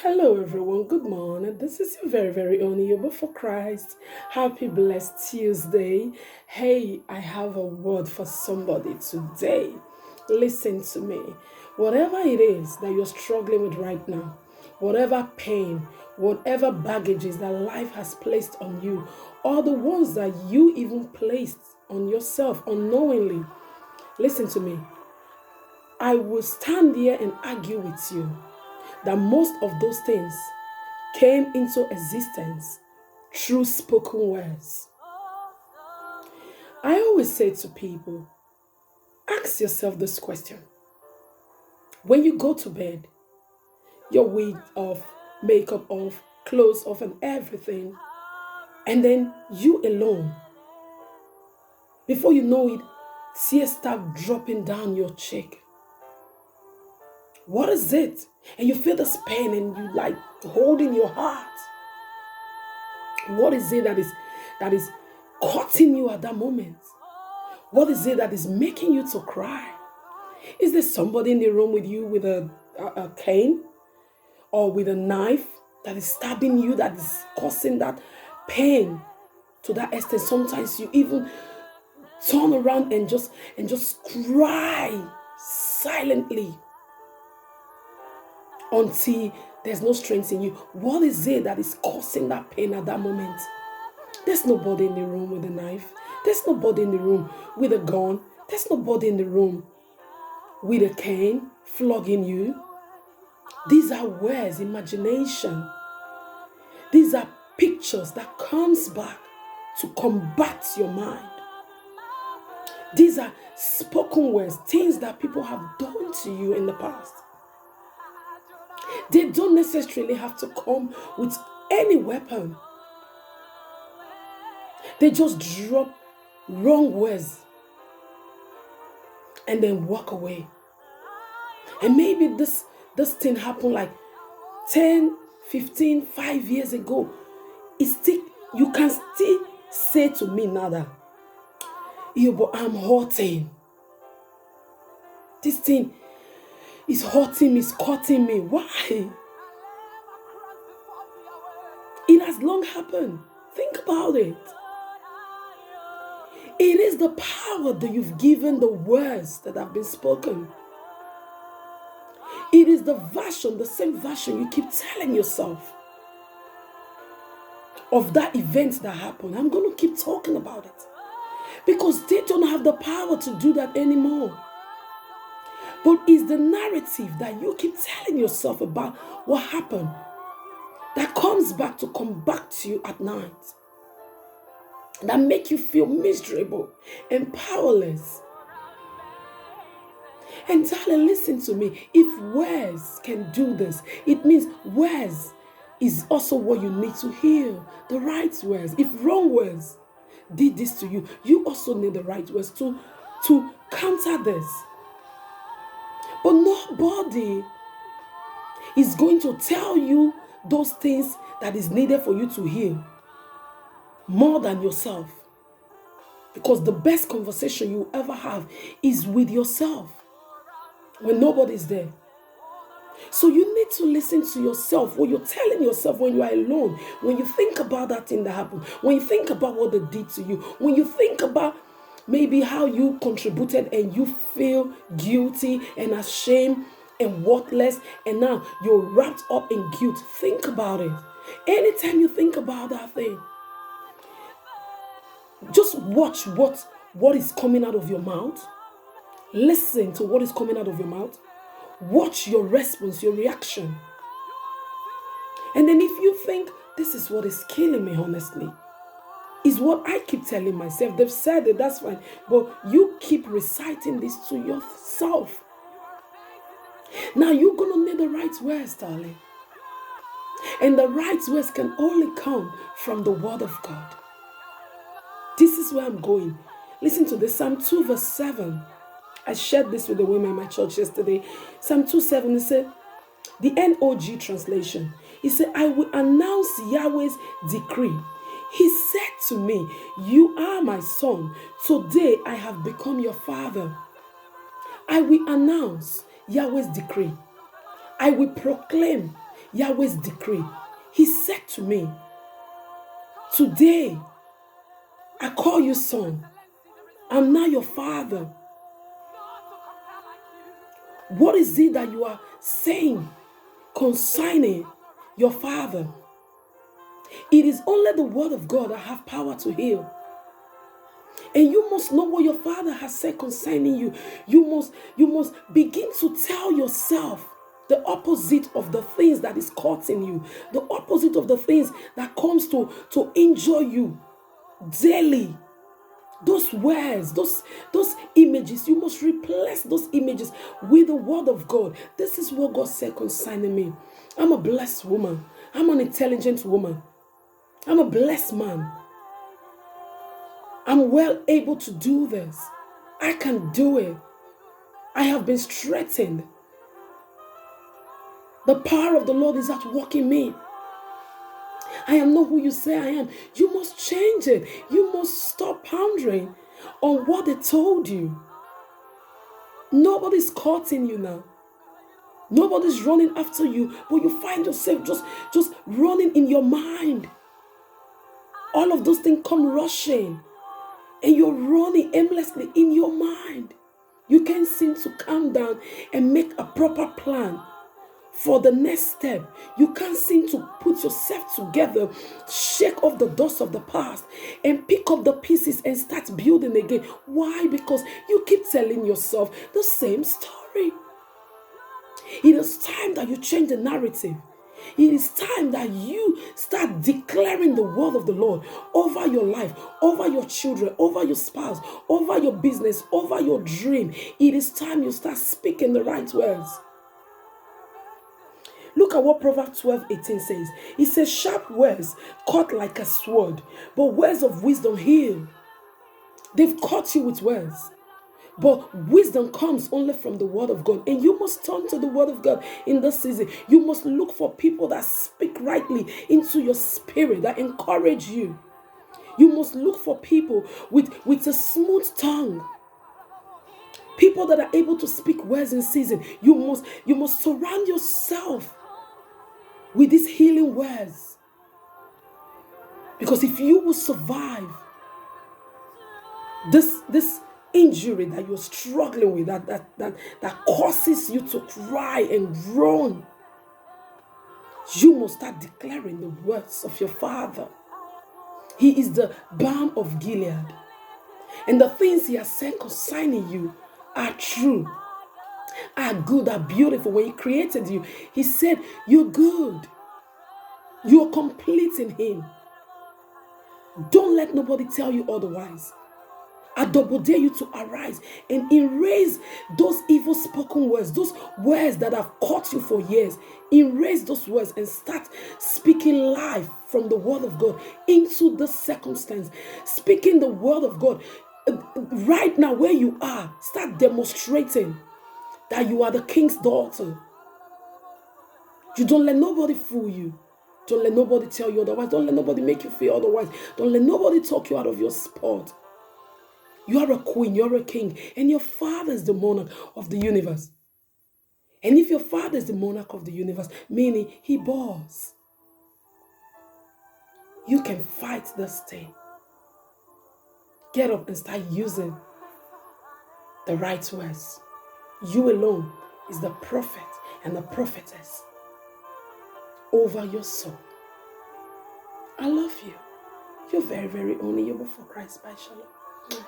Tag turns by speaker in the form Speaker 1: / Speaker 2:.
Speaker 1: Hello, everyone. Good morning. This is your very own Yoba for Christ. Happy blessed Tuesday. Hey, I have a word for somebody today. Listen to me. Whatever it is that you're struggling with right now, whatever pain, whatever baggages that life has placed on you, or the ones that you even placed on yourself unknowingly, listen to me. I will stand here and argue with you that most of those things came into existence through spoken words. I always say to people, ask yourself this question. When you go to bed, your wig off, makeup off, clothes off, and everything, and then you alone, before you know it, tears start dropping down your cheek. What is it? And you feel this pain and you like holding your heart. What is it that is cutting you at that moment? What is it that is making you to cry? Is there somebody in the room with you with a cane or with a knife that is stabbing you, that is causing that pain to that extent? Sometimes you even turn around and just cry silently until there's no strength in you. What is it that is causing that pain at that moment? There's nobody in the room with a knife. There's nobody in the room with a gun. There's nobody in the room with a cane flogging you. These are words, imagination. These are pictures that comes back to combat your mind. These are spoken words, things that people have done to you in the past. They don't necessarily have to come with any weapon. They just drop wrong words and then walk away. And maybe this thing happened like 10, 15, 5 years ago. You can still say to me now that, but I'm hurting. This thing is hurting me, it's cutting me. Why? It has long happened. Think about it. It is the power that you've given the words that have been spoken. It is the same version you keep telling yourself of that event that happened. I'm going to keep talking about it because they don't have the power to do that anymore. But it's the narrative that you keep telling yourself about what happened that comes back to come back to you at night, that make you feel miserable and powerless. And darling, listen to me. If words can do this, it means words is also what you need to hear. The right words. If wrong words did this to you, you also need the right words to counter this. But nobody is going to tell you those things that is needed for you to heal more than yourself. Because the best conversation you ever have is with yourself when nobody's there. So you need to listen to yourself, what you're telling yourself when you are alone, when you think about that thing that happened, when you think about what they did to you, when you think about maybe how you contributed and you feel guilty and ashamed and worthless, and now you're wrapped up in guilt. Think about it. Anytime you think about that thing, just watch what is coming out of your mouth. Listen to what is coming out of your mouth. Watch your response, your reaction. And then if you think, this is what is killing me, honestly, is what I keep telling myself. They've said it, that's fine. But you keep reciting this to yourself. Now you're going to need the right words, darling. And the right words can only come from the word of God. This is where I'm going. Listen to this. Psalm 2 verse 7. I shared this with the women in my church yesterday. Psalm 2:7, it said, the NOG translation, it said, I will announce Yahweh's decree. He said to me, you are my son. Today I have become your father. I will announce Yahweh's decree. I will proclaim Yahweh's decree. He said to me, today, I call you son. I'm now your father. What is it that you are saying concerning your father? It is only the word of God that have power to heal. And you must know what your father has said concerning you. You must begin to tell yourself the opposite of the things that is caught in you, the opposite of the things that comes to injure you daily. Those words, those images, you must replace those images with the word of God. This is what God said concerning me. I'm a blessed woman. I'm an intelligent woman. I'm a blessed man. I'm well able to do this. I can do it. I have been strengthened. The power of the Lord is at work in me. I am not who you say I am. You must change it. You must stop pondering on what they told you. Nobody's courting you now. Nobody's running after you, but you find yourself just running in your mind. All of those things come rushing, and you're running aimlessly in your mind. You can't seem to calm down and make a proper plan for the next step. You can't seem to put yourself together, shake off the dust of the past, and pick up the pieces and start building again. Why? Because you keep telling yourself the same story. It is time that you change the narrative. It is time that you start declaring the word of the Lord over your life, over your children, over your spouse, over your business, over your dream. It is time you start speaking the right words. Look at what Proverbs 12:18 says. It says, sharp words cut like a sword, but words of wisdom heal. They've caught you with words. But wisdom comes only from the word of God. And you must turn to the word of God in this season. You must look for people that speak rightly into your spirit, that encourage you. You must look for people with a smooth tongue. People that are able to speak words in season. You must surround yourself with these healing words. Because if you will survive this injury that you're struggling with, that causes you to cry and groan, you must start declaring the words of your Father. He is the balm of Gilead. And the things he has said concerning you are true, are good, are beautiful. When he created you, he said, you're good. You're complete in him. Don't let nobody tell you otherwise. I double dare you to arise and erase those evil spoken words, those words that have caught you for years. Erase those words and start speaking life from the word of God into the circumstance. Speaking the word of God right now where you are. Start demonstrating that you are the king's daughter. You don't let nobody fool you. Don't let nobody tell you otherwise. Don't let nobody make you feel otherwise. Don't let nobody talk you out of your spot. You are a queen, you're a king, and your father is the monarch of the universe. And if your father is the monarch of the universe, meaning he bows, you can fight this thing. Get up and start using the right words. You alone is the prophet and the prophetess over your soul. I love you. You're very, very only. You're before Christ. Bye, shalom.